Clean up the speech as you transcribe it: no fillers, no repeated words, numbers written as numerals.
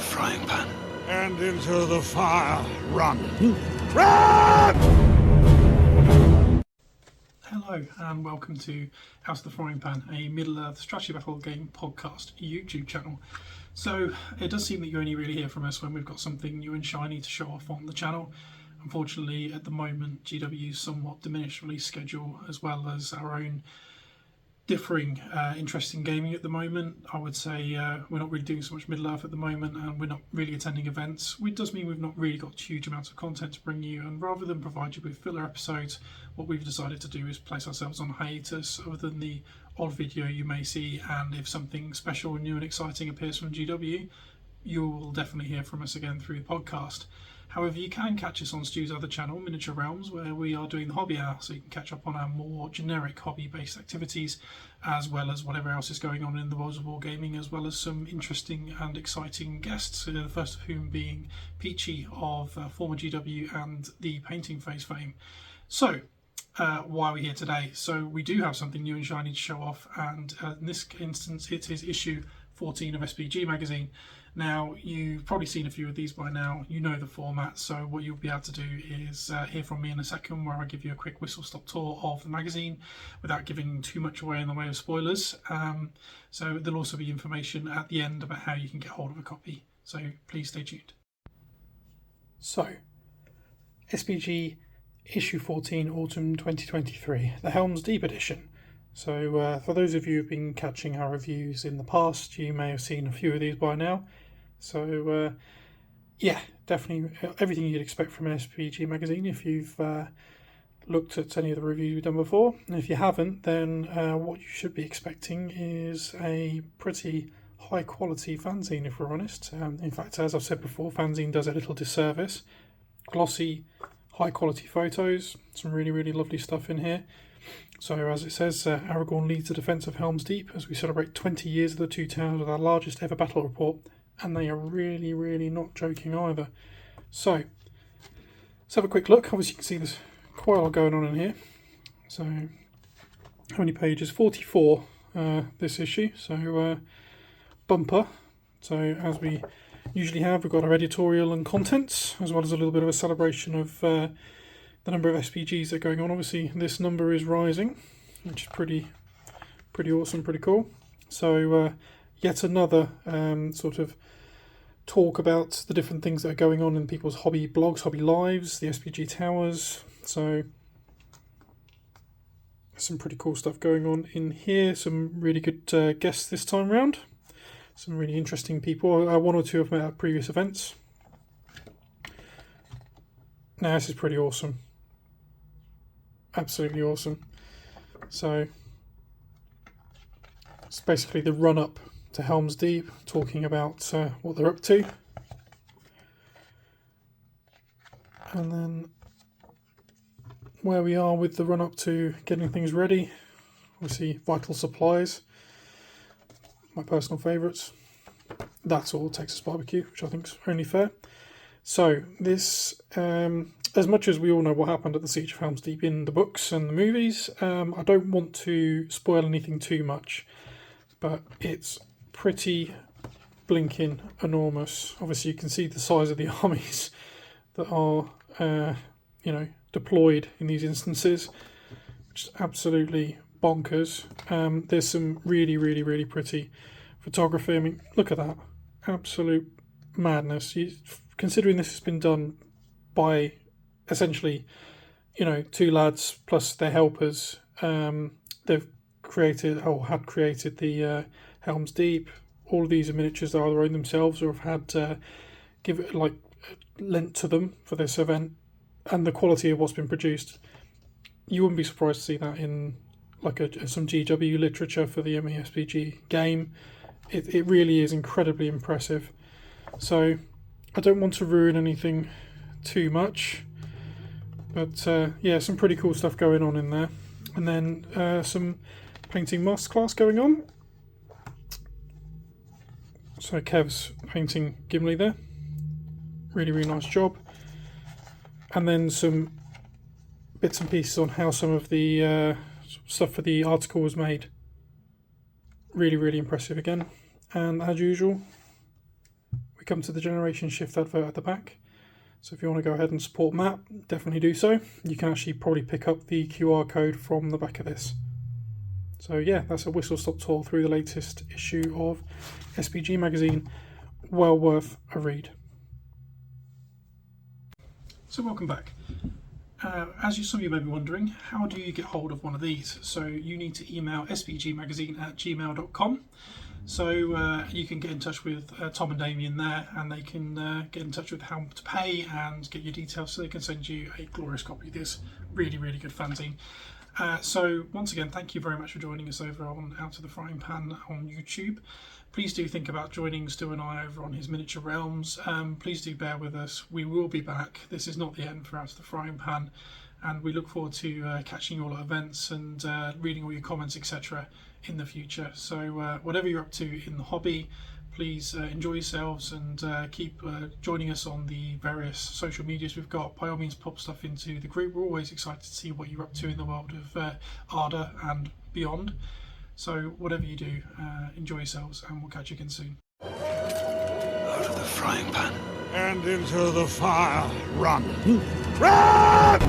frying pan. And into the fire. Run! Run! Hello and welcome to Out of the Frying Pan, a Middle-earth strategy battle game podcast YouTube channel. So it does seem that you only really hear from us when we've got something new and shiny to show off on the channel. Unfortunately, at the moment, GW's somewhat diminished release schedule, as well as our own differing interest in gaming at the moment. I would say we're not really doing so much Middle-earth at the moment, and we're not really attending events, which does mean we've not really got huge amounts of content to bring you, and rather than provide you with filler episodes, what we've decided to do is place ourselves on hiatus. Other than the odd video you may see, and if something special, new and exciting appears from GW, you will definitely hear from us again through the podcast. However, you can catch us on Stu's other channel, Miniature Realms, where we are doing the Hobby Hour, so you can catch up on our more generic hobby-based activities, as well as whatever else is going on in the world of wargaming, as well as some interesting and exciting guests, the first of whom being Peachy of former GW and the Painting Phase fame. So, why are we here today? So we do have something new and shiny to show off, and in this instance it is issue 14 of SBG Magazine. Now, you've probably seen a few of these by now, you know the format, so what you'll be able to do is hear from me in a second where I give you a quick whistle-stop tour of the magazine without giving too much away in the way of spoilers. So there'll also be information at the end about how you can get hold of a copy, so please stay tuned. So, SBG Issue 14 Autumn 2023, the Helm's Deep edition. So for those of you who've been catching our reviews in the past, you may have seen a few of these by now. So yeah, definitely everything you'd expect from an SBG magazine if you've looked at any of the reviews we've done before. And if you haven't, then what you should be expecting is a pretty high quality fanzine, if we're honest. In fact, as I've said before, fanzine does a little disservice. Glossy, high quality photos, some really, really lovely stuff in here. So as it says, Aragorn leads the defence of Helm's Deep as we celebrate 20 years of the Two Towers with our largest ever battle report, and they are really, really not joking either. So let's have a quick look. Obviously you can see there's quite a lot going on in here. So how many pages? 44 this issue, so bumper. So as we usually have, we've got our editorial and contents, as well as a little bit of a celebration of the number of SPGs that are going on. Obviously this number is rising, which is pretty awesome, pretty cool. So yet another sort of talk about the different things that are going on in people's hobby blogs, hobby lives, the SPG towers. So some pretty cool stuff going on in here. Some really good guests this time round. Some really interesting people. One or two have met at previous events. Now this is pretty awesome. Absolutely awesome. So it's basically the run-up to Helm's Deep, talking about what they're up to. And then where we are with the run-up to getting things ready. Obviously vital supplies, my personal favourites. That's all Texas barbecue, which I think is only fair. So this, as much as we all know what happened at the Siege of Helm's Deep in the books and the movies, I don't want to spoil anything too much, but it's pretty blinking enormous. Obviously you can see the size of the armies that are, deployed in these instances, which is absolutely bonkers. There's some really, really, really pretty photography. I mean, look at that. Absolute madness. Considering this has been done by essentially, two lads plus their helpers. They've created or had created the Helm's Deep. All of these are miniatures that either own themselves or have had lent to them for this event. And the quality of what's been produced, you wouldn't be surprised to see that in some GW literature for the MASPG game. It really is incredibly impressive. So I don't want to ruin anything too much, but yeah, some pretty cool stuff going on in there. And then some painting masterclass going on. So Kev's painting Gimli there. Really, really nice job. And then some bits and pieces on how some of the stuff for the article was made. Really, really impressive again. And as usual, we come to the generation shift advert at the back. So if you want to go ahead and support Matt, definitely do so. You can actually probably pick up the QR code from the back of this. So yeah, that's a whistle-stop tour through the latest issue of SBG Magazine. Well worth a read. So welcome back. As some of you may be wondering, how do you get hold of one of these? So you need to email sbgmagazine@gmail.com. So you can get in touch with Tom and Damian there, and they can get in touch with how to pay and get your details so they can send you a glorious copy of this really, really good fanzine. So once again, thank you very much for joining us over on Out of the Frying Pan on YouTube. Please do think about joining Stu and I over on his Miniature Realms. Please do bear with us. We will be back. This is not the end for Out of the Frying Pan, and we look forward to catching you all at events and reading all your comments, etc. in the future. So whatever you're up to in the hobby, please enjoy yourselves and keep joining us on the various social medias we've got. By all means, pop stuff into the group. We're always excited to see what you're up to in the world of Arda and beyond. So whatever you do, enjoy yourselves, and we'll catch you again soon. Out of the frying pan and into the fire. Run! Run!